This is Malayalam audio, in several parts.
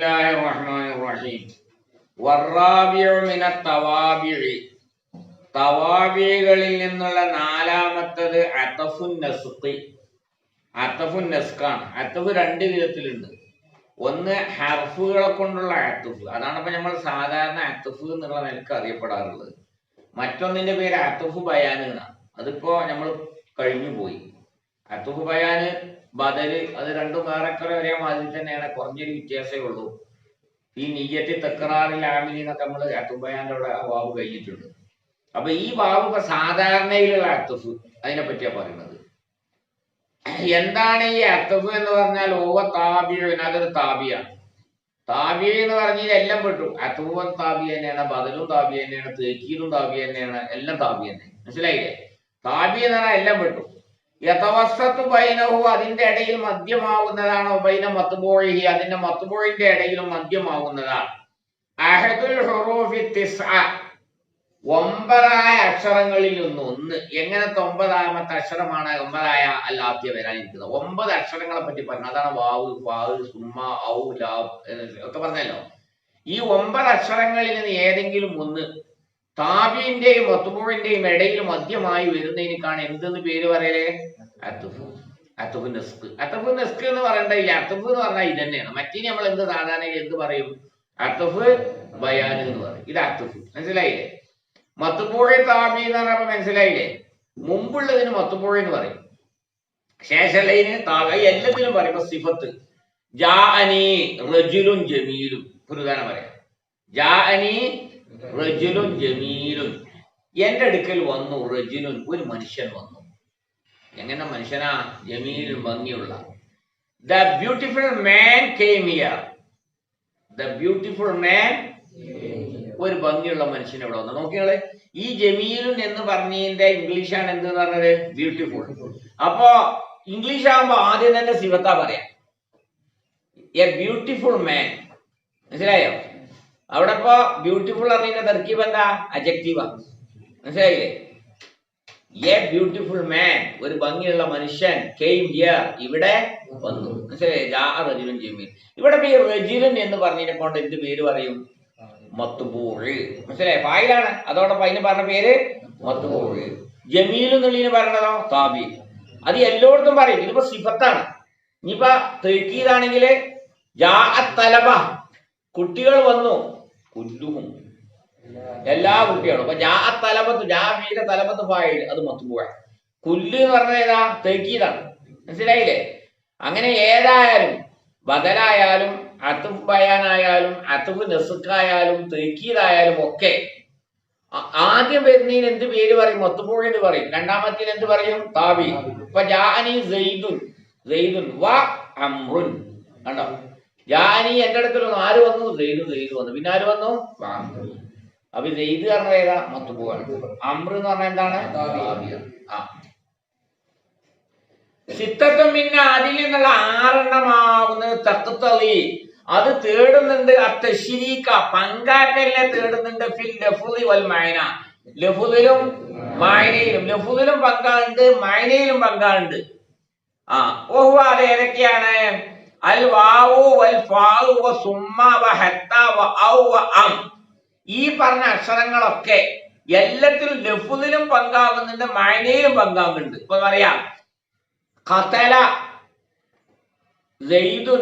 ബിസ്മില്ലാഹിർ റഹ്മാനിർ റഹീം. വറാബിഉ മിനത് തവാബിഇ. തവാബികളിൽ നിന്നുള്ള നാലാമത്തത് അതഫുൻ നസ്ഖി. അതഫുൻ നസ്ഖാണ്. അതഫ് രണ്ട് വിധത്തിലുണ്ട്. ഒന്ന് ഹർഫുകളെ കൊണ്ടുള്ള അതഫ്, അതാണ് ഇപ്പൊ നമ്മൾ സാധാരണ അതഫ് എന്നുള്ള നിലക്ക് അറിയപ്പെടാറുള്ളത്. മറ്റൊന്നിന്റെ പേര് അതഫ് ബയാന് എന്നാണ്. അതിപ്പോ നമ്മൾ കഴിഞ്ഞു പോയി. അതഫ് ബയാന്, ബദല്, അത് രണ്ടും വേറെക്കുറെ ഒരേ മാതിരി തന്നെയാണ്, കുറഞ്ഞൊരു വ്യത്യാസമേ ഉള്ളൂ. ഈ നിയ്യത്തി തക്റാറിൽ ആമിലി എന്നൊക്കെ നമ്മൾ അതഫ് ബയാന്റെ അവിടെ ആ വാവ് കഴിഞ്ഞിട്ടുണ്ട്. അപ്പൊ ഈ വാവ് ഇപ്പൊ സാധാരണയിലുള്ള അത്തഫ്, അതിനെ പറ്റിയാ പറയുന്നത്. എന്താണ് ഈ അത്തഫ് എന്ന് പറഞ്ഞാൽ? ഓവ താബിയൻ, അതൊരു താബിയാണ്. താബി എന്ന് പറഞ്ഞാൽ എല്ലാം പെട്ടു. അത്തഫും താബി തന്നെയാണ്, ബദലും താബി തന്നെയാണ്, തേക്കീലും താബി തന്നെയാണ്, എല്ലാം താബി തന്നെ. മനസ്സിലായില്ലേ? താബി എന്ന് പറഞ്ഞാൽ എല്ലാം പെട്ടു. യതവസ്സത്തു ബൈനഹു, അതിന്റെ ഇടയിൽ മധ്യമാവുന്നതാണ്. ബൈന മത്ബൂഇഹി, അതിന്റെ മത്ബൂഇന്റെ ഇടയിലും മധ്യമാവുന്നതാണ്. അഹദുൽ ഹുറൂഫി തിസ്അ, 9 അക്ഷരങ്ങളിൽ നിന്ന് ഒന്ന്. എങ്ങനത്തെ 9ാമത്തെ അക്ഷരമാണ് 9 അല്ലാത്തിയ വരാനിരിക്കുന്നത്? 9 അക്ഷരങ്ങളെ പറ്റി പറഞ്ഞു. അതാണ് വാവ്, വാവ്, സുമ്മ, ഔ, ലാബ് ഒക്കെ പറഞ്ഞല്ലോ. ഈ 9 അക്ഷരങ്ങളിൽ നിന്ന് ഏതെങ്കിലും ഒന്ന് താബിന്റെയും മത്ബൂഇന്റെയും ഇടയിൽ മധ്യമായി വരുന്നതിനേക്കാണ് എന്തെന്ന് പേര് പറയലേ? അത്ഫ്. അത്ഫ് നസ്ഖ്. അത്ഫ് നസ്ഖ് എന്ന് പറയണ്ടില്ല. അത്ഫ് എന്ന് പറഞ്ഞാൽ ഇത് തന്നെയാണ്. മറ്റേ നമ്മൾ എന്ത് സാധാരണ എന്ത് പറയും? അത്ഫ് ബയാൻ എന്ന് പറയും. ഇത് അത്ഫ്. മനസ്സിലായില്ലേ? മത്ബൂഇ താബി എന്ന് പറഞ്ഞപ്പോ മനസ്സിലായില്ലേ? മുമ്പുള്ളതിന് മത്ബൂഇ എന്ന് പറയും, ശേഷമുള്ളതിന് താബി. എല്ലാത്തിനും പറയുമ്പോ സിഫത്ത്. ജാഅനി റജുലുൻ ജമീലുൻ, പ്രധാനം പറയാം. ജാഅനി റജുലുൻ ജമീലുൻ, എന്റെ അടുക്കൽ വന്നു റജുലുൻ, ഒരു മനുഷ്യൻ വന്നു. എങ്ങനെ മനുഷ്യനാ? ജമീലുൻ, ഭംഗിയുള്ള. The beautiful man came here. The beautiful man, ഒരു ഭംഗിയുള്ള മനുഷ്യൻ ഇവിടെ വന്നു. നോക്കിയാള്, ഈ ജമീലുൻ എന്ന് പറഞ്ഞതിന്റെ ഇംഗ്ലീഷാണ് എന്ത് പറഞ്ഞത്? ബ്യൂട്ടിഫുൾ. അപ്പോ ഇംഗ്ലീഷ് ആകുമ്പോ ആദ്യം തന്നെ സിഫത്താ പറയാം. എ ബ്യൂട്ടിഫുൾ മാൻ. മനസ്സിലായോ? അവിടെ ഇപ്പോ ബ്യൂട്ടിഫുൾ അറിയുന്ന തർക്കീബ് എന്താ? അഡ്ജക്റ്റീവാ. മനസ്സിലായില്ലേ? എ ബ്യൂട്ടിഫുൾ മാൻ, ഒരു ഭംഗിയുള്ള മനുഷ്യൻ, കെയിം ഹിയർ, ഇവിടെ വന്നു. മനസ്സിലായി? ജാഅ റജുലുൻ ജമീൽ. ഇവിടെ ഈ റജുലുൻ എന്ന് പറഞ്ഞതിനെ കൊണ്ട് എന്ത് പേര് പറയും? മത്ബൂഇ. മനസ്സിലായി? ഫായിലാണ്. അതോടൊപ്പം അതിന് പറഞ്ഞ പേര് മത്ബൂഇ. ജമീൽ എന്നുള്ളതിന് പറയണതോ താബി. അത് എല്ലായിടത്തും പറയും. ഇതിപ്പോ സിഫത്താണ്. ഇനിയിപ്പോ തൗക്കീദാണെങ്കിൽ ജാഅ തലബ, കുട്ടികൾ വന്നു. കുല്ലുഹും, എല്ലാ കുട്ടികളും. അപ്പൊ ജാഅ തലബത്ത്, ജാഅ ഫീല തലബത്ത് ഫായിൽ, അത് മത്ബൂഅ. കുല്ല് എന്ന് പറഞ്ഞത് ഏതാ? തൗക്കീദാണ്. മനസ്സിലായില്ലേ? അങ്ങനെ ഏതായാലും, ബദലായാലും അത്ഫ് ബയാനായാലും അത്ഫ് നസ്ഖായാലും തൗക്കീദായാലും ഒക്കെ ആദ്യം വരുന്നതിന് എന്ത് പേര് പറയും? മത്ബൂഇ എന്ന് പറയും. രണ്ടാമത്തേന് എന്ത് പറയും? താബി. ഇപ്പൊ ജാഅനി സൈദുൻ, സൈദുൻ വ അംറുൻ. കണ്ടോ? ജാഅനി, എന്റെ അടുക്കൽ വന്നു. ആര് വന്നു? സൈദ്, സൈദ് വന്നു. പിന്നെ ആര് വന്നു? അപ്പൊ സൈദ് പറഞ്ഞത് ഏതാ? മത്ബൂഅാണ്. അംർ എന്ന് പറഞ്ഞാൽ എന്താണ്? താബിയാണ്. സിത്തത്തും, പിന്നെ അതിൽ നിന്നുള്ള 6 എണ്ണമാവുന്നത് തഖ്തളി, അത് തേടുന്നുണ്ട്. അത്തശ്രീക, പങ്കാക്കലിനെ തേടുന്നുണ്ട്. ഫിൽ ലഫ്ളി വൽ മഅന, ലഫ്ളിലും മഅനയിലും. ലഫ്ളിലും പങ്കാണ്ട്, മഅനയിലും പങ്കാണ്ട്. ഓഹു, അത് ഏതൊക്കെയാണ്? അൽ വാവു വൽ ഫാഉ വ സുമ്മ വ ഹത്ത വ ഔ വ അം. ഈ പറഞ്ഞ അക്ഷരങ്ങളൊക്കെ എല്ലാത്തിലും ലഫ്ളിലും പങ്കാകുന്നുണ്ട്, മഅനയിലും പങ്കാകുന്നുണ്ട്. ഇപ്പൊ പറയാം, ഖതല സൈദുൻ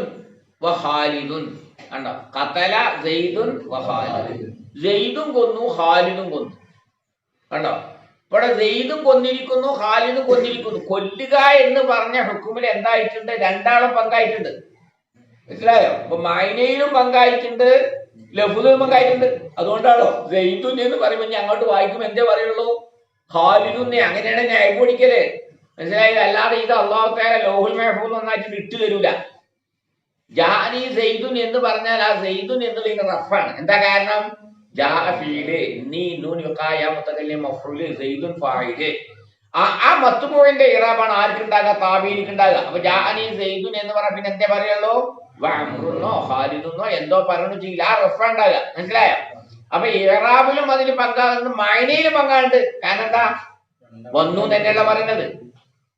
വ ഖാലിദുൻ. കണ്ടോ? ഖതല സൈദുൻ വ ഖാലിദുൻ. സൈദും കൊന്നു, ഖാലിദും കൊന്നു. കണ്ടോ? ഇവിടെ സൈദും കൊന്നിരിക്കുന്നു, ഖാലിദും കൊന്നിരിക്കുന്നു. കൊല്ലുക എന്ന് പറഞ്ഞ ഹുക്കുമിൽ എന്തായിട്ടുണ്ട്? 2 ആളും പങ്കായിട്ടുണ്ട്. മനസ്സിലായോ? അപ്പൊ മഅനയിലും പങ്കായിട്ടുണ്ട്, ലഫ്ളിലും പങ്കായിട്ടുണ്ട്. അതുകൊണ്ടാണോ സൈദുൻ എന്ന് പറയുമ്പോൾ ഞാൻ അങ്ങോട്ട് വായിക്കുമ്പോൾ എന്തേ പറയുള്ളൂ? ഖാലിദുൻ. അങ്ങനെയാണ് ഞാൻ അയപ്പൊടിക്കല്. മനസ്സിലായില്ല? അല്ലാതെ ഇത് അല്ലാഹു തആല ലൗഹുൽ മഹ്ഫൂസ് ഒന്നായിട്ട് ഇട്ട് തരൂല. ജാഅനി സൈദുൻ എന്ന് പറഞ്ഞാൽ ആ സൈദുൻ എന്നുള്ളതിന് റഫാണ്. എന്താ കാരണം? ജാഅ ഫീല്, നീ നൂൻ വിഖായ മുതകല്ലിം മഫ്ഊല്, സൈദുൻ ഫായില്. ആ മത്ബൂഇന്റെ ഇറാബാണ് ആർക്കുണ്ടാകുക? താബീനിക്ക് ഉണ്ടാകുക. അപ്പൊ ജാഅനി സൈദുൻ എന്ന് പറഞ്ഞാൽ പിന്നെ എന്തേ പറയുള്ളൂ? വ അംറുന്നോ ഖാലിദുന്നോ എന്തോ പറഞ്ഞു ചെയ്യില്ല, ആ റഫ ഉണ്ടാകുക. മനസ്സിലായോ? അപ്പൊ ഇറാബിലും അതിന് പങ്കാകുന്നു, മഅനയിലും പങ്കാണ്ട്. കാരണം എന്താ? വന്നു തന്നെയല്ല പറയുന്നത്.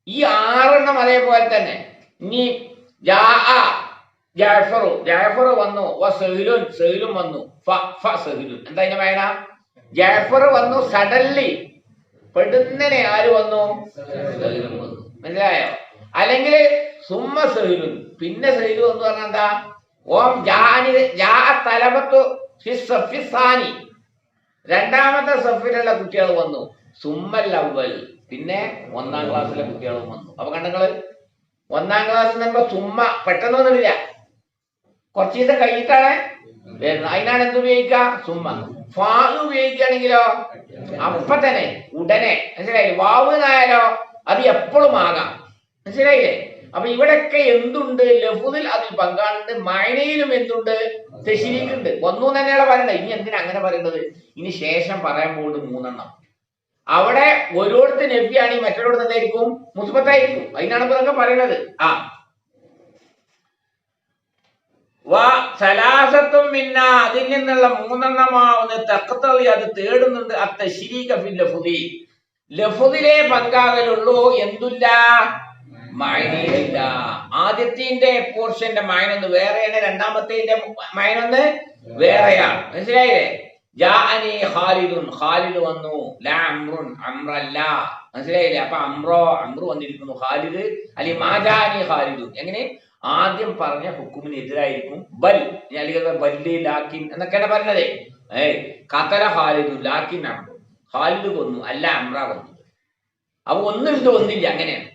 ഈ 6 എണ്ണം അതേപോലെ തന്നെ. ഇനി ജാഅ ജാഫർ വന്നു, സെഹിലും വന്നു, സെഹിലുൻ. എന്താ അതിന്റെ വായന? ജാഫർ വന്നു സഡൻലി, പെടുന്നനെ ആര് വന്നു? സെഹിലും വന്നു. മനസ്സിലായോ? അല്ലെങ്കിൽ സുമ്മ സെഹിലുൻ, പിന്നെ സെഹിലു എന്ന് പറഞ്ഞാൽ എന്താ? ഓം തലബത്തു ഫിസ്സാനി, രണ്ടാമത്തെ സഫിലുള്ള കുട്ടികൾ വന്നു. സുമ്മൽ അവൽ, പിന്നെ ഒന്നാം ക്ലാസ്സിലെ കുട്ടികളും വന്നു. അപ്പൊ കണ്ടങ്ങള്, ഒന്നാം ക്ലാസ് എന്ന് പറയുമ്പോ സുമ്മ പെട്ടെന്നൊന്നുമില്ല, കുറച്ച് ദിവസം കഴിഞ്ഞിട്ടാണ് വരുന്നത്. അതിനാണ് എന്ത് ഉപയോഗിക്കുക? സുമ്മ. ഫാവ് ഉപയോഗിക്കുകയാണെങ്കിലോ അപ്പൊ തന്നെ, ഉടനെ. മനസ്സിലായില്ലേ? വാവ് എന്നായാലോ അത് എപ്പോഴും ആകാം. മനസ്സിലായില്ലേ? അപ്പൊ ഇവിടെയൊക്കെ എന്തുണ്ട്? ലഫ്ദിൽ അതിൽ പങ്കാളുണ്ട്, മഅനയിലും എന്തുണ്ട്? തശ്രീഖുണ്ട്. ഒന്നും തന്നെയാണ് പറയണ്ടത്. ഇനി എന്തിനാ അങ്ങനെ പറയുന്നത്? ഇനി ശേഷം പറയാൻ പോകുന്നത് 3 അവിടെ ഓരോരുത്തർ നബിയാണെങ്കിൽ മറ്റൊരിടത്ത് എന്തായിരിക്കും? മുസ്ബത്തായിരിക്കും. അതിനാണ് ഇപ്പൊ ഇതൊക്കെ പറയണത്. സലാസത്തും മിന്ന, അതിൽ നിന്നുള്ള 3 തഖ്തളി, അത് തേടുന്നുണ്ട്. അത്തശ്രീക ഫിൽ ലഫ്ദി, ലഫ്ദിലെ പങ്കാകലുള്ളൂ, എന്തില്ല? മഅനയിലില്ല. ആദ്യത്തിന്റെ പോർഷന്റെ മഅനൊന്ന് വേറെയാണ്, രണ്ടാമത്തെ മഅനൊന്ന് വേറെയാണ്. മനസ്സിലായില്ലേ? ജാഅനി ഖാലിദുൻ, ഖാലിദ് വന്നു. ലാ അംറുൻ, അംറല്ല. മനസ്സിലായില്ലേ? അപ്പൊ അംറു വന്നിരിക്കുന്നു. ഖാലിദ് അല്ലെ മാ ജാഅനി ഖാലിദുൻ. എങ്ങനെ? ആദ്യം പറഞ്ഞ ഹുക്കുമിന് എതിരായിരിക്കും ബൽ, അല്ലെങ്കിൽ ബല്ലി ലാക്കിൻ എന്നൊക്കെയാണ് പറഞ്ഞത്. ഖതല ഖാലിദു ലാക്കിൻ അംറു, ഖാലിദ് കൊന്നു, അല്ല അംറ കൊന്നു. അപ്പൊ ഒന്നില്ല, അങ്ങനെയാണ്.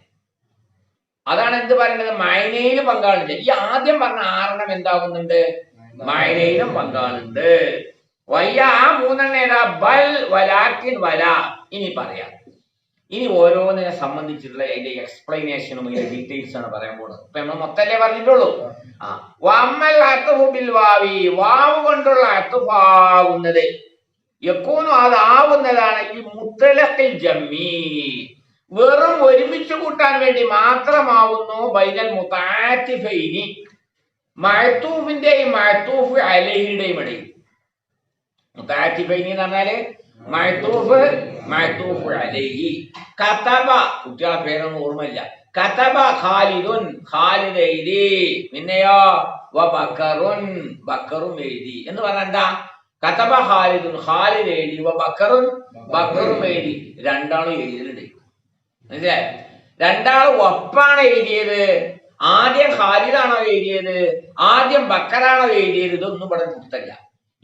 അതാണ് എന്ത് പറയുന്നത്? മഅനയിലും പങ്കാളുണ്ട്. ഈ ആദ്യം പറഞ്ഞ 6 എന്താകുന്നുണ്ട്? മഅനയിലും പങ്കാളുണ്ട്. വയ്യ ആ 3 ഏതാ? ബൽ, വലാക്കിൻ, വല. ഇനി പറയാം. ഇനി ഓരോന്നിനെ സംബന്ധിച്ചിട്ടുള്ള അതിന്റെ എക്സ്പ്ലനേഷനും അതിന്റെ ഡീറ്റെയിൽസ് ആണ് പറയാൻ പോകുന്നത്. ഇപ്പൊ നമ്മൾ മൊത്തല്ലേ പറഞ്ഞിട്ടുള്ളൂ. വമ്മൽ അത്ഫു ബിൽ വാവി, വാവ് കൊണ്ടുള്ള അത്ഫാവുന്നത് യകൂനു, അതാവുന്നതാണ് ഈ മുത്തലഖിൽ ജമ്മി, വെറും ഒരുമിച്ച് കൂട്ടാൻ വേണ്ടി മാത്രമാവുന്നു. ബൈനൽ മുതആത്തിഫൈനി, മഅ്തൂഫിന്റെയും മഅ്തൂഫ് അലൈഹിയുടെയും ഇടയിൽ. മുതആത്തിഫൈനി എന്ന് പറഞ്ഞാല് മഅ്തൂഫ് അലൈഹി. കതബ, കുട്ടികളെ പേരൊന്നും ഓർമ്മയില്ല. കതബ ഖാലിദുൻ, ഖാലിദ് എഴുതി. പിന്നെയോ വബക്കറുൻ, ബക്കറും എഴുതി. എന്ന് പറഞ്ഞാൽ എന്താ? കതബ ഖാലിദുൻ, ഖാലിദ് എഴുതി. വബക്കറുൻ, ബക്കറും എഴുതി. രണ്ടാളും എഴുതിയിട്ടുണ്ട്. മനസ്സിലായോ? രണ്ടാളും ഒപ്പാണ് എഴുതിയത്. ആദ്യം ഖാലിദാണോ എഴുതിയത്? ആദ്യം ബക്കറാണോ എഴുതിയത്? ഇതൊന്നും ഇവിടെ പുറത്തല്ല.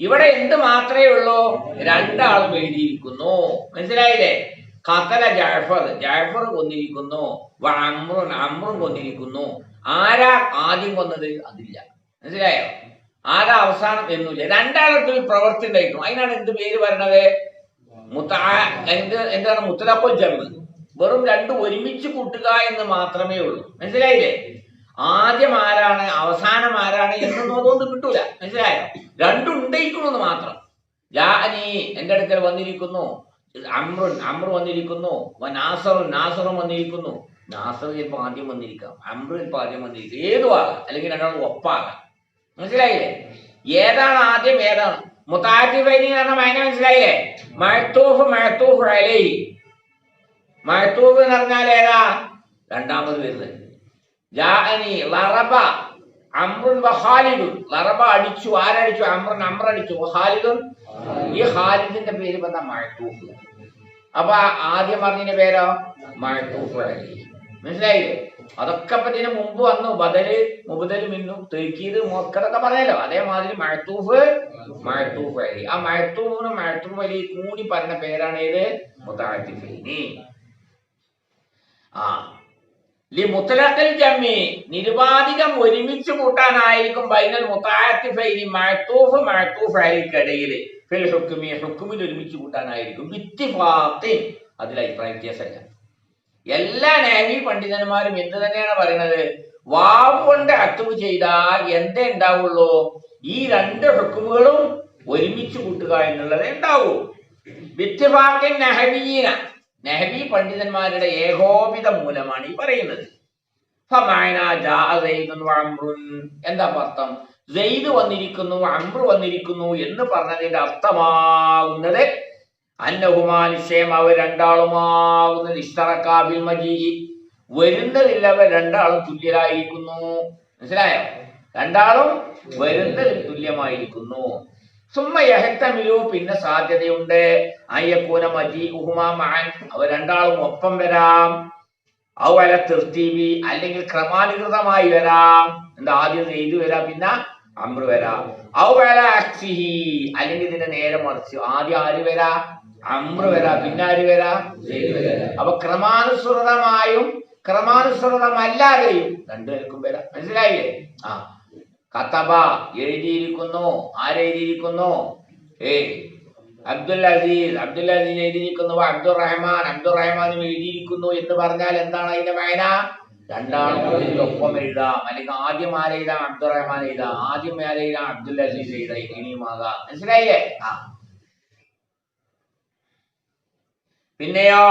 ഇവിടെ എന്ത് മാത്രമേ ഉള്ളൂ? രണ്ടാളും എഴുതിയിരിക്കുന്നു. മനസ്സിലായില്ലേ? ഖതല ജാഫർ കൊന്നിരിക്കുന്നു. അമ്രുൻ കൊന്നിരിക്കുന്നു. ആരാ ആദ്യം കൊന്നത്? അതില്ല. മനസ്സിലായോ? ആരാ അവസാനം എന്നില്ല. രണ്ടാളത്തിൽ പ്രവൃത്തി ഉണ്ടായിരിക്കും. അതിനാണ് എന്ത് പേര് പറയണത്? എന്താണ്? മുത്തലഖുൽ ജംഅ്. വെറും 2 ഒരുമിച്ച് കൂട്ടുക എന്ന് മാത്രമേ ഉള്ളൂ. മനസ്സിലായില്ലേ? ആദ്യം ആരാണ് അവസാനം ആരാണ് എന്നൊന്നും അതുകൊണ്ട് കിട്ടൂല. മനസ്സിലായോ? 2 ഉണ്ടായിരിക്കണമെന്ന് മാത്രം. ജാഅനി, എന്റെ അടുക്കൽ വന്നിരിക്കുന്നു. അമ്രു വന്നിരിക്കുന്നു. നാസറും വന്നിരിക്കുന്നു. നാസർ ചിലപ്പോൾ ആദ്യം വന്നിരിക്കാം, അമ്രു ചിലപ്പോൾ ആദ്യം വന്നിരിക്കും. ഏതും ആകാം, അല്ലെങ്കിൽ രണ്ടാളും ഒപ്പാകാം. മനസ്സിലായില്ലേ? ഏതാണ് ആദ്യം, ഏതാണ്? മുതആത്തിഫൈനി എന്ന് പറഞ്ഞ മഅന മനസ്സിലായില്ലേ? മഅ്തൂഫ് അലൈഹി. മഅ്തൂഫ് എന്ന് പറഞ്ഞാൽ ഏതാ? രണ്ടാമത് വരുന്നത്. ജാഅനി ലറബ അംറുൻ വഖാലിദുൻ, ലറബ അടിച്ചു. ആരടിച്ചു? അംർ അടിച്ചു. ഖാലിദുൻ, ഈ ഖാലിദിന്റെ പേര് പറഞ്ഞ മഅ്തൂഫ്. അപ്പൊ ആദ്യം പറഞ്ഞതിന്റെ പേരോ? മഅ്തൂഫ് അലൈഹി. മനസ്സിലായില്ലേ? അതൊക്കെ ഇപ്പൊ ഇതിന് മുമ്പ് വന്നു. ബദല്, മുബദല്, മിന്നു, തൗക്കീദ്, മുഅക്കദൊക്കെ പറഞ്ഞല്ലോ. അതേമാതിരി മഅ്തൂഫ് അലൈഹി. ആ മഅ്തൂഫ് അലൈഹി കൂടി പറഞ്ഞ പേരാണ് ഏത്? മുതആത്തിഫൈനി. മുത്തലഖിൽ ജംഇ, നിരുപാധികം ഒരുമിച്ച് കൂട്ടാനായിരിക്കും. ബൈനൽ മുതആത്തിഫൈനി, മഅ്തൂഫ് അലൈഹിക്കിടയിൽ. ഫിൽ ഹുക്മി, ഹുക്മിൽ ഒരുമിച്ച് കൂട്ടാനായിരിക്കും. ബിത്തിഫാഖിൻ, അതിൽ അഭിപ്രായ വ്യത്യാസമില്ല. എല്ലാ നഹ്വി പണ്ഡിതന്മാരും എന്ത് തന്നെയാണ് പറയുന്നത്? വാവ് കൊണ്ട് അത്ഫ് ചെയ്താൽ എന്തേ ഉണ്ടാവുള്ളൂ? ഈ 2 ഹുക്മുകളും ഒരുമിച്ച് കൂട്ടുക എന്നുള്ളതേ ഉണ്ടാവൂ. ബിത്തിഫാഖിൻ നഹ്വിയീന, നഹ്വി പണ്ഡിതന്മാരുടെ ഏകോപിത മൂലമാണ് ഈ പറയുന്നത്. എന്താ അർത്ഥം? സെയ്ദ് വന്നിരിക്കുന്നു, അംർ വന്നിരിക്കുന്നു എന്ന് പറഞ്ഞതിന്റെ അർത്ഥമാവുന്നത് അന്നഹുമാ, നിശ്ചയം അവർ രണ്ടാളുമാവുന്നത് ഇസ്തറക്കാ ബിൽ മജീഇ, വരുന്നതിൽ അവർ രണ്ടാളും തുല്യരായിരിക്കുന്നു. മനസ്സിലായോ? രണ്ടാളും വരുന്നതിന് തുല്യമായിരിക്കുന്നു. സുമ്മ യഹ്തമിലു, പിന്നെ സാധ്യതയുണ്ട് അയ്യക്കൂന മജീഉഹുമാ മഅൻ, അവർ രണ്ടാളും ഒപ്പം വരാം. ഔ അല തർതീബി, അല്ലെങ്കിൽ ക്രമാനുഗതമായി വരാം. എന്താ, ആദ്യം സെയ്ദ് വരാം, പിന്നെ അംർ വരാം. ഔ അല അക്സിഹി, അല്ലെങ്കിൽ ഇതിന്റെ നേരെ മറിച്ച് ആദ്യം ആര് വരാ, അംർ വരാ, പിന്നെ ആര് വരാ, സെയ്ദ് വരാ. അപ്പൊ ക്രമാനുസൃതമായും ക്രമാനുസൃതമല്ലാതെയും രണ്ടുപേർക്കും വരാം. മനസ്സിലായില്ലേ? ആ, കതബ എഴുതിയിരിക്കുന്നു. ആരെഴുതിയിരിക്കുന്നു? അബ്ദുൽ അസീസ് എഴുതിയിരിക്കുന്നു. അബ്ദുറഹ്മാനും എഴുതിയിരിക്കുന്നു എന്ന് പറഞ്ഞാൽ എന്താണ് അതിന്റെ വായന? രണ്ടാളും ഒപ്പം എഴുതാം. അല്ലെങ്കിൽ ആദ്യം ആരെഴുതാം? അബ്ദുറഹ്മാൻ എഴുതാം, ആദ്യം ആരെഴുതാം? അബ്ദുൽ അസീസ് എഴുതാം. ഇനിയുമാകാം. മനസ്സിലായില്ലേ? ആ, പിന്നെയോ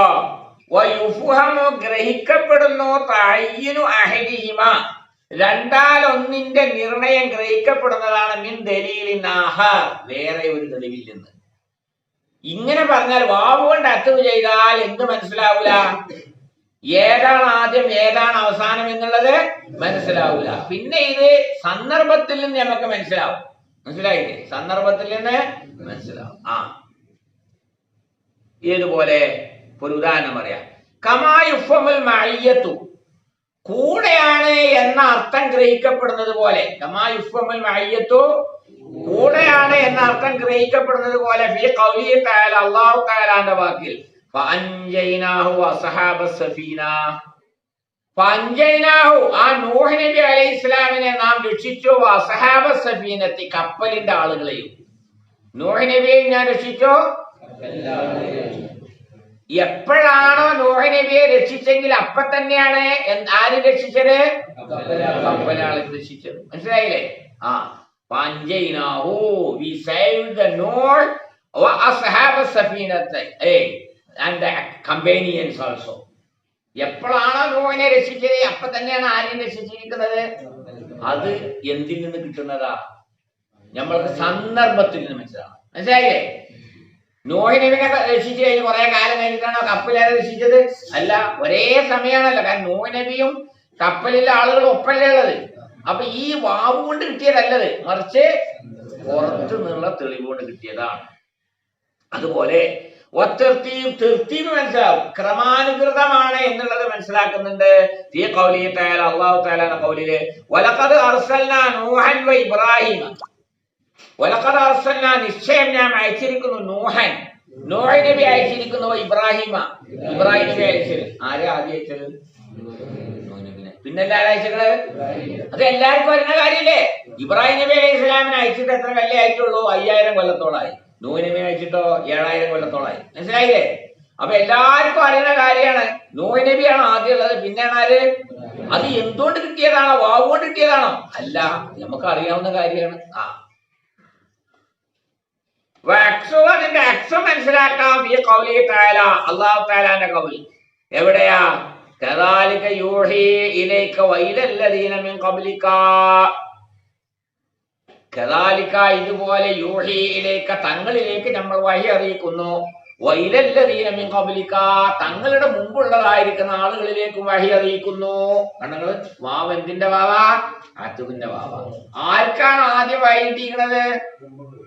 ഗ്രഹിക്കപ്പെടുന്നു തഅയ്യിനു അഹദിഹിമ, രണ്ടാലൊന്നിന്റെ നിർണയം ഗ്രഹിക്കപ്പെടുന്നതാണ് മിൻ ദലീലിൻ ആഖർ, വേറെ ഒരു തെളിവിൽ നിന്ന്. ഇങ്ങനെ പറഞ്ഞാൽ വാവ് കൊണ്ട് അത്തവ് ചെയ്താൽ എന്ത് മനസ്സിലാവൂല? ഏതാണ് ആദ്യം ഏതാണ് അവസാനം എന്നുള്ളത് മനസ്സിലാവൂല. പിന്നെ ഇത് സന്ദർഭത്തിൽ നിന്ന് നമുക്ക് മനസ്സിലാവും. മനസ്സിലായില്ലേ? സന്ദർഭത്തിൽ നിന്ന് മനസ്സിലാവും. ആ, ഏതുപോലെ? ഒരു ഉദാഹരണം പറയാം. കമാ യുഫ്ഹമുൽ മഅയ്യത്തു, കൂടെയാണ് എന്ന അർത്ഥം ഗ്രഹിക്കപ്പെടുന്നത് പോലെ. കമാ യുഫ്ഹമുൽ മഅയ്യത്തു, കൂടെയാണ് എന്ന അർത്ഥം ഗ്രഹിക്കപ്പെടുന്നത് പോലെ. ഫീ ഖൗലിഹി തആല, അല്ലാഹു തആലാന്റെ വാക്കിൽ ഫഅൻജൈനാഹു വഅസ്ഹാബസ് സഫീന. ഫഅൻജൈനാഹു, ആ നൂഹ് നബി അലൈഹിസ്സലാമിനെ നാം രക്ഷിച്ചു. വഅസ്ഹാബസ് സഫീനത്തി, കപ്പലിന്റെ ആളുകളെയും. നൂഹ് നബിയെ ഞാൻ രക്ഷിച്ചു. എപ്പോഴാണോ നൂഹ് നബിയെ രക്ഷിച്ചെങ്കിൽ അപ്പൊ തന്നെയാണ് ആര് രക്ഷിച്ചത്? കപ്പലാളെ രക്ഷിച്ചത്. മനസ്സിലായില്ലേ? ആ, we saved the Noah وأصحاب السفينة and the companions also. എപ്പോഴാണോ നൂഹിനെ രക്ഷിച്ചത് അപ്പൊ തന്നെയാണ് ആരെയും രക്ഷിച്ചിരിക്കുന്നത്. അത് എന്തിൽ നിന്ന് കിട്ടുന്നതാ? നമ്മൾക്ക് സന്ദർഭത്തിൽ നിന്ന് മനസ്സിലാവും. മനസ്സിലായില്ലേ? നൂഹ് നബിനെ രക്ഷിച്ചു കഴിഞ്ഞ് കുറെ കാലം കഴിഞ്ഞിട്ടാണോ കപ്പലേറെ രക്ഷിച്ചത്? അല്ല, ഒരേ സമയമാണല്ലോ. കാരണം നൂഹ് നബിയും കപ്പലിലെ ആളുകളും ഒപ്പല്ലേ ഉള്ളത്. അപ്പൊ ഈ വാവ് കൊണ്ട് കിട്ടിയതല്ലത്, മറിച്ച് പുറത്തു നിന്നുള്ള തെളിവ് കൊണ്ട് കിട്ടിയതാണ്. അതുപോലെ തെർത്തീബ് മനസ്സിലാവും, ക്രമാനുഗതമാണ് എന്നുള്ളത് മനസ്സിലാക്കുന്നുണ്ട്. ഈ ഖൗലിഹി തആല, അല്ലാഹു തആലയുടെ ഖൗലിലെ വലഖദ് അർസൽനാ നൂഹൻ വ ഇബ്രാഹിം, വലഖദ് അർസൽനാ, നിശ്ചയം ഞാൻ അയച്ചിരിക്കുന്നു നൂഹൻ, നൂഹ് നബി അയച്ചിരിക്കുന്നു. ഇബ്രാഹിം നബി അയച്ചത്. ആരെ ആദ്യം അയച്ചത്? പിന്നെ എല്ലാരും അയച്ചത്? അത് എല്ലാവർക്കും അറിയുന്ന കാര്യല്ലേ. ഇബ്രാഹിം നബി അലൈഹി സ്വലാമിനെ അയച്ചിട്ട് എത്ര കൊല്ലം ആയിട്ടുള്ളൂ? 5000 കൊല്ലത്തോളായി. നൂഹ് നബി അയച്ചിട്ടോ 7000 കൊല്ലത്തോളായി. മനസ്സിലായില്ലേ? അപ്പൊ എല്ലാവർക്കും അറിയുന്ന കാര്യമാണ്. നൂഹ് നബിയാണ് ആദ്യം ഉള്ളത്, പിന്നെയാണ് ആര്? അത് എന്തുകൊണ്ട് കിട്ടിയതാണോ? വാവ് കൊണ്ട് കിട്ടിയതാണോ? അല്ല, നമുക്ക് അറിയാവുന്ന കാര്യമാണ്. ആ, അതിന്റെ അക്സം മനസ്സിലാക്കാം. ഈ ഖൗലിഹി തആല, അല്ലാഹു തആലാന്റെ ഖൗൽ എവിടെയാ? കദാലിക യൂഹി ഇലൈക വഇലല്ലദീന മിൻ ഖബ്ലിക, കദാലിക ഇതുപോലെ, യൂഹി ഇലൈക തങ്ങളിലേക്ക് നമ്മൾ വഹി അറിയിക്കുന്നു. വഇലല്ലദീന മിൻ ഖബ്ലിക തങ്ങളുടെ മുമ്പുള്ളതായിരിക്കുന്ന ആളുകളിലേക്ക് വഹി അറിയിക്കുന്നു. കണ്ടങ്ങൾ, വാവ് എന്തിന്റെ വാവാ? അത്തുവിന്റെ വാവാ. ആർക്കാണ് ആദ്യം വഹി കിട്ടിയിരിക്കുന്നത്?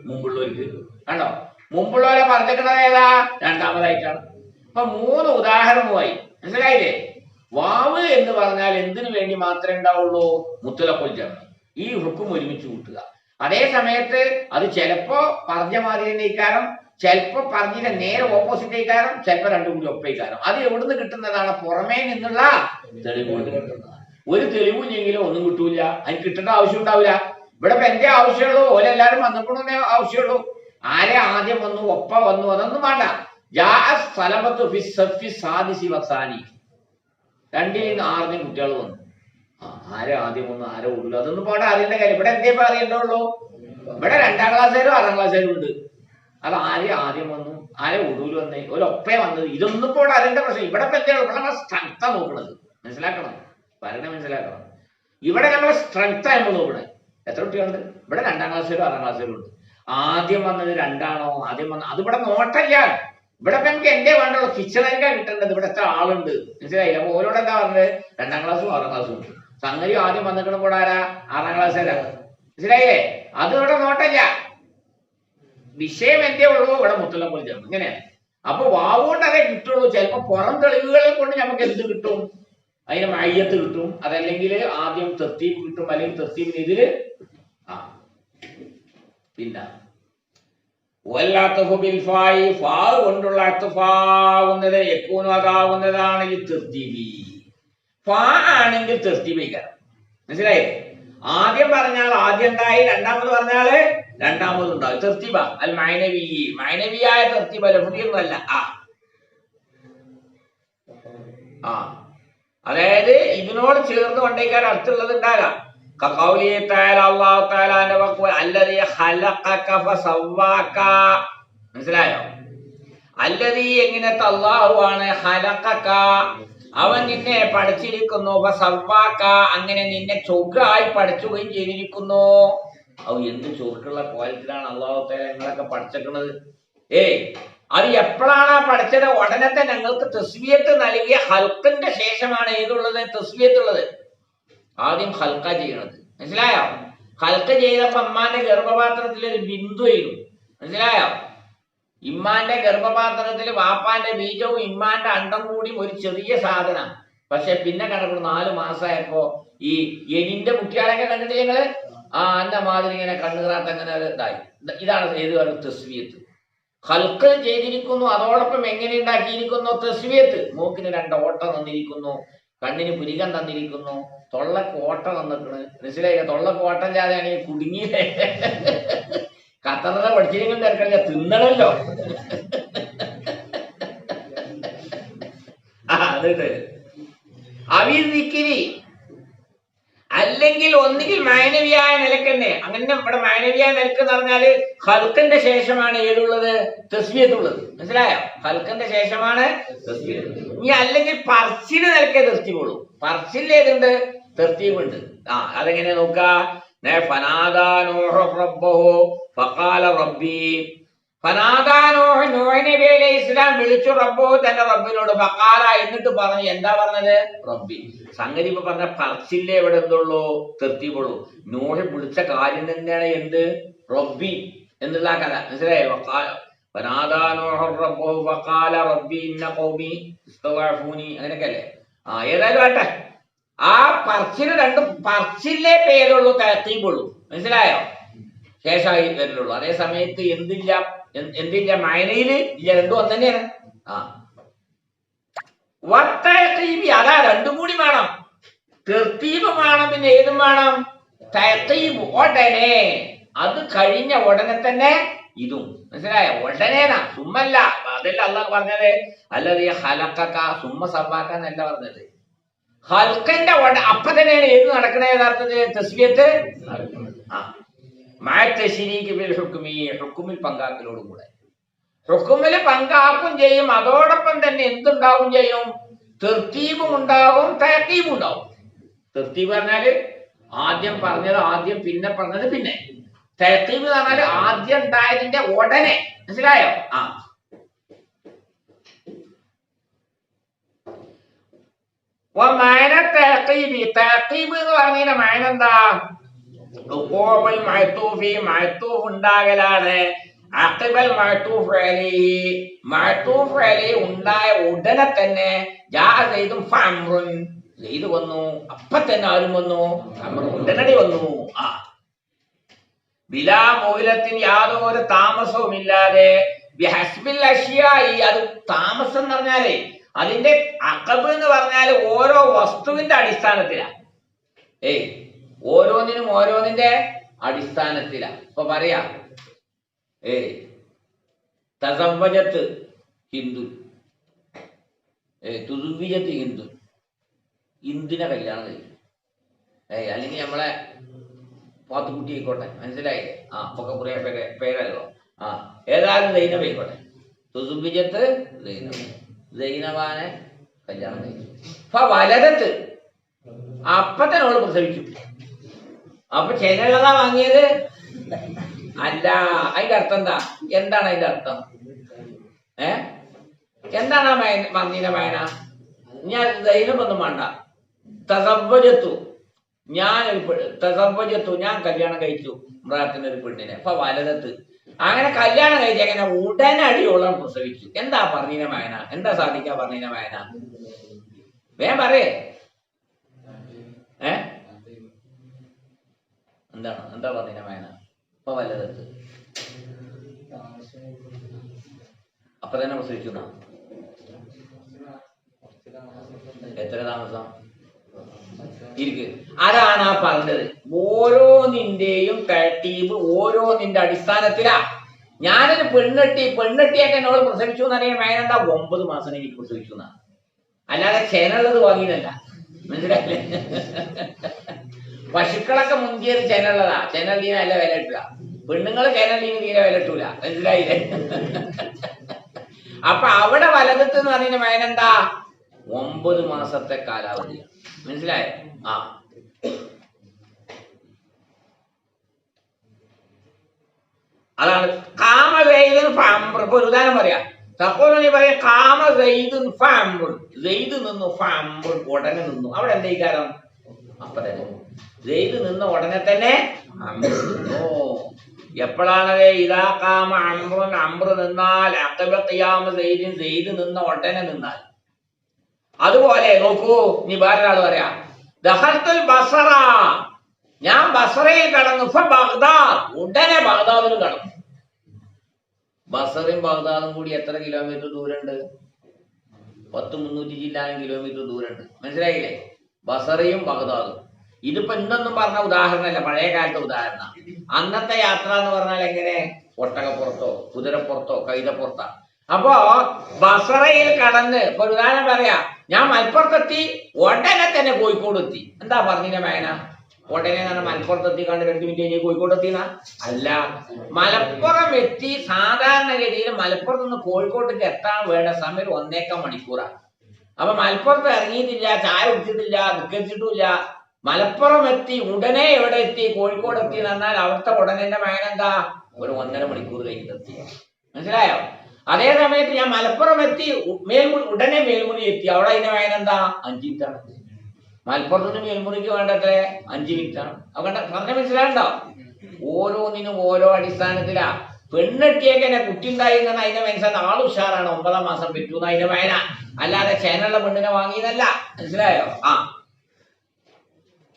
മുമ്പുള്ളവർക്ക്. കണ്ടോ, മുമ്പുള്ളവരെ പറഞ്ഞിരിക്കുന്നത് ഏതാ? രണ്ടാമതായിട്ടാണ്. അപ്പൊ 3 ഉദാഹരണമായി. മനസ്സിലായില്ലേ? വാവ് എന്ന് പറഞ്ഞാൽ എന്തിനു വേണ്ടി മാത്രമേ ഉണ്ടാവുള്ളൂ? മുത്തലഖുൽ ജംഅ്, ഈ ഹുക്കം ഒരുമിച്ച് കൂട്ടുക. അതേ സമയത്ത് അത് ചിലപ്പോ പറഞ്ഞ മാതിരി തന്നെ ഇക്കാരം, ചിലപ്പോ പറഞ്ഞതിന്റെ നേരെ ഓപ്പോസിറ്റ് ഇക്കാരം, ചിലപ്പോ രണ്ടും കൂടി ഒപ്പയിക്കാരം. അത് എവിടുന്ന് കിട്ടുന്നതാണ്? പുറമേ നിന്നുള്ള തെളിവ് കൊണ്ട് കിട്ടുന്നതാണ്. ഒരു തെളിവില്ലെങ്കിലും ഒന്നും കിട്ടൂല, അതിന് കിട്ടേണ്ട ആവശ്യം ഉണ്ടാവില്ല. ഇവിടെ ഇപ്പൊ എന്തേ ആവശ്യമുള്ളൂ? ഓരെല്ലാരും വന്നിക്കൊണ്ടേ ആവശ്യമുള്ളൂ. ആരെ ആദ്യം വന്നു, ഒപ്പ വന്നു, അതൊന്നും വേണ്ട. രണ്ടിൽ 6 കുട്ടികൾ വന്നു. ആരെ ആദ്യം വന്നു, ആരെ ഓടില്ല, അതൊന്നും പോട്ടെ, അറിയേണ്ട കാര്യം. ഇവിടെ എന്തേ അറിയണ്ടുള്ളൂ? ഇവിടെ 2ാം ക്ലാസ്സുകാരും 6ാം ക്ലാസ്സുകാരും ഉണ്ട്. അത് ആരെ ആദ്യം വന്നു, ആരെ ഒടുവിൽ വന്നേ, ഒരൊപ്പേ വന്നത്, ഇതൊന്നും പോട്ടെ, അറിയേണ്ട പ്രശ്നം. ഇവിടെ ഇപ്പൊ എന്താണ്? ഇവിടെ നമ്മളെ സ്ട്രെങ്താ നോക്കണത്. മനസ്സിലാക്കണം, പറയണ മനസ്സിലാക്കണം. ഇവിടെ നമ്മളെ സ്ട്രെങ്താ നമ്മൾ നോക്കണത്. എത്ര കുട്ടികളുണ്ട് ഇവിടെ? 2ാം ക്ലാസ്സുകാരും 6ാം ക്ലാസ്സുകാരും ഉണ്ട്. ആദ്യം വന്നത് 2ആണോ? ആദ്യം വന്നത് അത് ഇവിടെ നോട്ടല്ല. ഇവിടെ ഇപ്പൊ നമുക്ക് എന്തേ വേണ്ടുള്ളൂ? കിച്ചണൊക്കെ കിട്ടേണ്ടത്. ഇവിടെ എത്ര ആളുണ്ട്? മനസ്സിലായില്ല? അപ്പൊ ഓരോട് എന്താ പറഞ്ഞത്? 2ാം ക്ലാസ്സും 6ാം ക്ലാസ്സും ഉണ്ട്. സംഗതി ആദ്യം വന്നിട്ട് കൂടെ ആരാ? 6ാം ക്ലാസ്. മനസ്സിലായില്ലേ? അത് ഇവിടെ നോട്ടല്ല, വിഷയം എന്തേ ഉള്ളൂ, ഇവിടെ മുത്തല്ല പോലെ ചേർന്നു. ഇങ്ങനെയാണ്. അപ്പൊ വാവ് കൊണ്ട് അതേ കിട്ടുള്ളൂ. ചിലപ്പോ പുറം തെളിവുകളെ കൊണ്ട് നമുക്ക് എന്ത് കിട്ടും? അതിന് മയ്യത്ത് കിട്ടും, അതല്ലെങ്കിൽ ആദ്യം തെർത്തീബ് കിട്ടും, അല്ലെങ്കിൽ തെർത്തീബിന് ഇതില് പിന്നെ കൊണ്ടുള്ള അത്തുഫാവുന്നത് യക്കൂനു അതാവുന്നതാണ് ഈ തെർത്തീബി. ഫാ ആണെങ്കിൽ തെർത്തീബിക്കാരം. മനസ്സിലായില്ലേ? ആദ്യം പറഞ്ഞാൽ ആദ്യം ഉണ്ടായി, രണ്ടാമത് പറഞ്ഞാല് രണ്ടാമത് ഉണ്ടാവും. തെർത്തീബ അൽ മൈനവി, മൈനവിയായ തെർത്തീബ, ലഫ്ദിയൊന്നുമല്ല. അതായത് ഇതിനോട് ചേർന്ന് കൊണ്ടേക്കാൻ അർത്ഥമുള്ളത് ഉണ്ടാകാം. മനസ്സിലായോ? അല്ലദീ എങ്ങനത്തെ അല്ലാഹു ആണ്, ഖലഖക അവൻ നിന്നെ പഠിച്ചിരിക്കുന്നു, ഫസവ്വാക അങ്ങനെ നിന്നെ ചൊവ്വായി പഠിച്ചുകയും ചെയ്തിരിക്കുന്നു. എന്ത് ചൊറുക്കുള്ള കോലത്തിലാണ് അല്ലാഹു തആല നിങ്ങളൊക്കെ പഠിച്ചിരിക്കുന്നത്. അത് എപ്പോഴാണ് പഠിച്ചത്? ഉടനെ തന്നെ ഞങ്ങൾക്ക് തസ്ബിയത്ത് നൽകിയ ഹൽക്കിന്റെ ശേഷമാണ് ഏതുള്ളത്? തസ്ബിയത്തുള്ളത്. ആദ്യം ഹൽക്ക ചെയ്യണത്. മനസ്സിലായോ? ഹൽക്ക ചെയ്തപ്പോ അമ്മാന്റെ ഗർഭപാത്രത്തിൽ ഒരു ബിന്ദു ആയിരുന്നു. മനസ്സിലായോ? ഇമ്മാന്റെ ഗർഭപാത്രത്തിൽ വാപ്പാന്റെ ബീജവും ഇമ്മാന്റെ അണ്ടം കൂടി ഒരു ചെറിയ സാധനം. പക്ഷെ പിന്നെ കണ്ടപ്പോൾ 4 മാസമായപ്പോ ഈ എലിന്റെ കുട്ടികളൊക്കെ കണ്ടിട്ട് ഞങ്ങള് അന്ന മാതിരി ഇങ്ങനെ കണ്ണുകളാത്ത അങ്ങനെ ഇതായി. ഇതാണ് ഏത് തസ്ബിയത്ത്. ഹൽക്ക് ചെയ്തിരിക്കുന്നു. അതോടൊപ്പം എങ്ങനെ ഉണ്ടാക്കിയിരിക്കുന്നു? തസ്ബിയത്ത്. മൂക്കിന് 2 ഓട്ട തന്നിരിക്കുന്നു, കണ്ണിന് പുരികം തന്നിരിക്കുന്നു, തൊള്ളക്ക് ഓട്ട തന്നിട്ടുണ്ട്. മനസ്സിലായില്ല? തൊള്ളക്ക് ഓട്ടം ചെയ്യാതെയാണ് ഈ കുടുങ്ങിയില്ലേ. ഖത്തറിനെ പഠിച്ചിരിക്കും തിരക്കല്ല, തിന്നണല്ലോ. അതിട്ട് അവിദിക്കിരി അല്ലെങ്കിൽ ഒന്നുകിൽ മാനവിയായ നിലക്ക് തന്നെ. അങ്ങനെ ഇവിടെ മാനവിയായ നിലക്ക് എന്ന് പറഞ്ഞാല് ഹൽക്കിന്റെ ശേഷമാണ് ഏതുള്ളത്? തസ്ബിയത്തുള്ളത്. മനസ്സിലായോ? ഹൽക്കിന്റെ ശേഷമാണ് തസ്ബിയത്ത്. ഇനി അല്ലെങ്കിൽ പർസിന് നിലക്കേ തെർത്തീബുള്ളൂ. പർസിൽ ഏതുണ്ട്? തെർത്തീബുണ്ട്. അതെങ്ങനെ നോക്കാ? ഇസ്ലാം വിളിച്ചു റബ്ബോ തന്റെ റബ്ബിനോട്. ഫഖാല എന്നിട്ട് പറഞ്ഞു. എന്താ പറഞ്ഞത്? റബ്ബി. സംഗതി ഇപ്പൊ പറഞ്ഞ പർസില്ലേ എവിടെ എന്തുള്ളൂ? തെർത്തീബുള്ളൂ. നൂഹ് വിളിച്ച കാര്യം തന്നെയാണ് എന്ത്? റബ്ബി എന്നുള്ള കഥ. മനസ്സിലായോ? അങ്ങനെയൊക്കെ അല്ലേ? ഏതായാലും ആട്ടെ, ആ പർച്ചിന് 2 പർച്ചില്ലേ പേരുള്ളൂ, തെർത്തീബുള്ളൂ. മനസ്സിലായോ? ശേഷമായി വരുന്നുള്ളൂ. അതേ സമയത്ത് എന്തില്ല മൈനയില് ഇല്ല. രണ്ടും ഒന്ന് തന്നെയാണ്. അതാ രണ്ടും കൂടി വേണം. തെർത്തീബ് വേണം, പിന്നെ ഏതും വേണം? തഅഖീബ് ഉടനെ. അത് കഴിഞ്ഞ ഉടനെ തന്നെ ഇതും. മനസ്സിലായോ? ഉടനേനാ, സുമ്മല്ല. അതല്ല അള്ളാഹ് പറഞ്ഞത്. അല്ലദീ ഖലഖക സുമ്മ സവ്വാക എന്നല്ല പറഞ്ഞത്. ഹൽക്കന്റെ അപ്പൊ തന്നെയാണ് ഏത് നടക്കണേ? യഥാർത്ഥത്തിൽ തസ്ബിയത്ത്. ഹുക്കുമിൽ പങ്കാക്കലോടും കൂടെ. ഹുക്കുമില് പങ്കാക്കും ചെയ്യും. അതോടൊപ്പം തന്നെ എന്തുണ്ടാവും ചെയ്യും? തെർത്തീബും ഉണ്ടാവും, തഅഖീബും ഉണ്ടാവും. തെർത്തീബ് പറഞ്ഞാല് ആദ്യം പറഞ്ഞത് ആദ്യം, പിന്നെ പറഞ്ഞത് പിന്നെ. തഅഖീബ് എന്ന് പറഞ്ഞാല് ആദ്യം ഉണ്ടായതിന്റെ ഉടനെ. മനസ്സിലായോ? തഅഖീബ് എന്ന് പറഞ്ഞ മഅന എന്താ? ഉണ്ടാകലാണ്. അഖിബൽ മഅ്തൂഫ് അലൈഹി, മഅ്തൂഫ് അലൈഹി ഉണ്ടായ ഉടനെ തന്നെ സെയ്ദ് വന്നു. അപ്പൊ തന്നെ ആരും വന്നു? ഉടനടി വന്നു. ബിലാ മുഹ്ലത്തിൻ, യാതൊരു താമസവും ഇല്ലാതെ. ബിഹസ്ബിൽ അഷ്യാഇ, അത് താമസം എന്ന് പറഞ്ഞാലേ അതിന്റെ അഖബ് എന്ന് പറഞ്ഞാല് ഓരോ വസ്തുവിന്റെ അടിസ്ഥാനത്തിലാ. ഓരോന്നിനും ഓരോന്നിന്റെ അടിസ്ഥാനത്തിലാ. ഇപ്പൊ പറയാ തസവ്വജത്ത് ഹിന്ദു, തുസുവ്വിജത്ത് ഹിന്ദു, ഹിന്ദുവിനെ കല്യാണം കഴിക്കും. അല്ലെങ്കിൽ നമ്മളെ പാത്തുക്കുട്ടി ആയിക്കോട്ടെ. മനസ്സിലായില്ലേ? ഒക്കെ കുറെ പേരല്ലോ. ഏതായാലും സൈനബ് ആയിക്കോട്ടെ. തുസുവ്വിജത്ത് സൈനബാനെ കല്യാണം കഴിച്ചു. വലതത്ത് അപ്പത്തനോട് പ്രസവിച്ചു. അപ്പൊ ചെനള്ളതാ വാങ്ങിയത് അല്ല. അതിന്റെ അർത്ഥം എന്താ? എന്താണ് അതിന്റെ അർത്ഥം? എന്താണ് ആ വന്നീന വായന? ഞാൻ സൈനബൊന്നും വേണ്ട. തസവ്വജത്തു തസവ്വജത്തു ഞാൻ കല്യാണം കഴിച്ചു ഇമ്രാത്തിന്റെ ഒരു പെണ്ണിനെ അപ്പൊ വലതത്ത് അങ്ങനെ കല്യാണം കഴിച്ച അങ്ങനെ ഉടനടിയോളം പ്രസവിച്ചു. എന്താ പറഞ്ഞീന മയന? എന്താ സാധിക്കാ പറഞ്ഞീന മയന? വേഗം പറയേ. എന്താണ് എന്താ പറഞ്ഞീന മയന? ഇപ്പൊ വലതത്ത് അപ്പൊ തന്നെ പ്രസവിച്ചു. എത്ര താമസം ഇരിക്ക്. അതാണ് ആ പറഞ്ഞത്. ഓരോന്നിന്റെയും തർത്തീബ് ഓരോന്നിന്റെ അടിസ്ഥാനത്തിലാ. ഞാനൊരു പെണ്ണെട്ടിയൊക്കെ എന്നോട് പ്രസവിച്ചു എന്നറിയാൻ മേനെന്താ 9 മാസം എനിക്ക് പ്രസവിച്ചു എന്നാ, അല്ലാതെ ചേനുള്ളത് വാങ്ങിയതല്ല. മനസ്സിലായില്ലേ? പശുക്കളൊക്കെ മുന്തിയത് ചേനുള്ളതാ. ചേനല്ലീന അല്ല വില ഇട്ടുക. പെണ്ണുങ്ങള് ചേനല്ലീന് തീരെ വില ഇട്ടൂല. മനസ്സിലായില്ലേ? അപ്പൊ അവിടെ വലതത്ത് എന്ന് പറയുന്ന മേനെന്താ 9 മാസത്തെ കാലാവധി. മനസ്സിലായോ? ആ അതാണ് കാമ സെയ്ദുൻ ഫഅംർ. ഇപ്പൊ ഒരു ഉദാഹരണം പറയാം. സപ്പോസ് നീ പറയാം കാമ സെയ്ദുൻ ഫഅംർ, സെയ്ദ് നിന്നു ഫഅംർ ഉടനെ നിന്നു. അവിടെ എന്താ ഈ കാര്യം? അപ്പൊ തന്നെ സെയ്ദ് നിന്ന ഉടനെ തന്നെ ഓ എപ്പോഴാണത്? ഇതാ കാമ അംറുൻ, അംറ് നിന്നാൽ അഖബ ഖിയാമ സെയ്ദിൻ, സെയ്ദ് നിന്ന ഉടനെ നിന്നാൽ. അതുപോലെ നോക്കൂ, നീ വേറൊരാൾ പറയാ ദഖൽതുൽ ബസറ, ഞാൻ ബസറയിൽ കടന്നു. ബഗ്ദാദ്, ഉടനെ ബഗ്ദാദിലും കടന്നു. ബസറയും ബഗ്ദാദും കൂടി എത്ര കിലോമീറ്റർ ദൂരമുണ്ട്? 300 ചില്ലാനും കിലോമീറ്റർ ദൂരമുണ്ട്. മനസ്സിലായില്ലേ? ബസറയും ബഗ്ദാദും. ഇതിപ്പോ ഇന്നൊന്നും പറഞ്ഞ ഉദാഹരണമല്ല, പഴയ കാലത്തെ ഉദാഹരണം. അന്നത്തെ യാത്ര എന്ന് പറഞ്ഞാൽ എങ്ങനെ? ഒട്ടകപ്പുറത്തോ കുതിരപ്പുറത്തോ കൈതപ്പുറത്താ. അപ്പോ ബസറയിൽ കടന്ന് ഇപ്പൊ ഒരു ഉദാഹരണം പറയാ, ഞാൻ മലപ്പുറത്തെത്തി, ഉടനെ തന്നെ കോഴിക്കോട് എത്തി. എന്താ പറഞ്ഞില്ല മേന? ഉടനെ തന്നെ മലപ്പുറത്തെത്തി കണ്ട് 2 മിനിറ്റ് കഴിഞ്ഞ് കോഴിക്കോട് എത്തിന അല്ല. മലപ്പുറം എത്തി. സാധാരണഗതിയിൽ മലപ്പുറത്ത് നിന്ന് കോഴിക്കോട്ടേക്ക് എത്താൻ വേണ്ട സമയം 1.25 മണിക്കൂറാണ്. അപ്പൊ മലപ്പുറത്ത് ഇറങ്ങിയിട്ടില്ല, ചായ കുടിച്ചിട്ടില്ല, നിസ്കരിച്ചിട്ടില്ല. മലപ്പുറം എത്തി ഉടനെ എവിടെ എത്തി? കോഴിക്കോട് എത്തി എന്ന് പറഞ്ഞാൽ അവിടുത്തെ ഉടനെ മേനെന്താ ഒരു 1.5 മണിക്കൂർ കഴിഞ്ഞിട്ടെത്തി. മനസ്സിലായോ? അതേ സമയത്ത് ഞാൻ മലപ്പുറം എത്തി ഉടനെ മേൽമുറി എത്തി, അവിടെ അതിന്റെ മേനെന്താ 5 മിനിറ്റാണ്. മലപ്പുറത്ത് നിന്ന് മേൽമുറിക്ക് വേണ്ടത്ര 5 മിനിറ്റാണ്. അവിടെ പറഞ്ഞ മനസ്സിലാണ്ടോ? ഓരോന്നിനും ഓരോ അടിസ്ഥാനത്തിലാ. പെണ്ണെട്ടിയൊക്കെ എന്നെ കുട്ടി ഉണ്ടായി എന്ന് അതിന്റെ മനസ്സിലാ ആൾ ഉഷാറാണ്, 9 മാസം പറ്റൂന്ന് അതിന്റെ മേന, അല്ലാതെ ചേനുള്ള പെണ്ണിനെ വാങ്ങിയതല്ല. മനസ്സിലായോ? ആ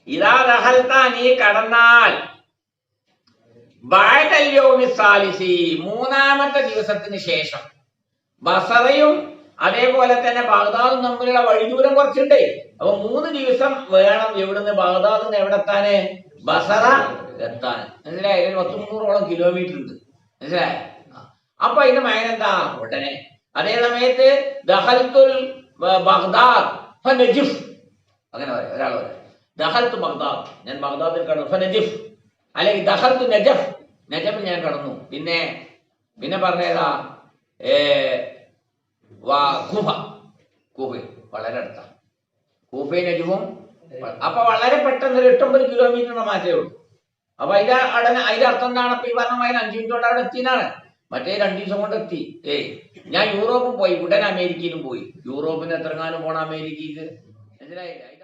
ഇതാ ദഖൽത, നീ കടന്നാൽ ബഅദൽ യൗമി സാലിസി, 3-ാമത്തെ ദിവസത്തിന് ശേഷം. ബസറയും അതേപോലെ തന്നെ ബഗ്ദാദും തമ്മിലുള്ള വഴിദൂരം കുറച്ചുണ്ട്. അപ്പൊ 3 ദിവസം വേണം. എവിടുന്ന്? ബഗ്ദാദിൽ നിന്ന് എവിടെ എത്താന്? ബസറ എത്താൻ. മനസ്സിലായി? 100-300ഓളം കിലോമീറ്റർ ഉണ്ട്. മനസ്സിലായ? അപ്പൊ അതിന്റെ മേനെന്താ ഉടനെ. അതേ സമയത്ത് ദഖൽതുൽ ബഗ്ദാദ് ഫനജിഫ്, അങ്ങനെ പറയാം. ഒരാൾ പറയാം ദഖൽതു ബഗ്ദാദ്, ഞാൻ ബഗ്ദാദിൽ കടന്നു. ഫനജിഫ്, അല്ലെങ്കിൽ ദഖൽതു നജഫ്, നജഫിൽ ഞാൻ കടന്നു. പിന്നെ പറഞ്ഞേതാ കൂഫ, കൂഫ വളരെ അടുത്താണ്. കൂഫയും നജഫും അപ്പൊ വളരെ പെട്ടെന്ന് 8-9 കിലോമീറ്ററിന്റെ മാറ്റേ ഉള്ളൂ. അപ്പൊ അതിന്റെ അർത്ഥം എന്താണ്? അപ്പൊ ഈ പറഞ്ഞ 5 മിനിറ്റ് കൊണ്ട് അവിടെ എത്തിനാണ്. മറ്റേ 2 ദിവസം കൊണ്ട് എത്തി. ഞാൻ യൂറോപ്പിൽ പോയി, ഉടനെ അമേരിക്കയിലും പോയി. യൂറോപ്പിന് എത്രങ്ങാനും പോണം അമേരിക്കക്ക്? മനസ്സിലായില്ല?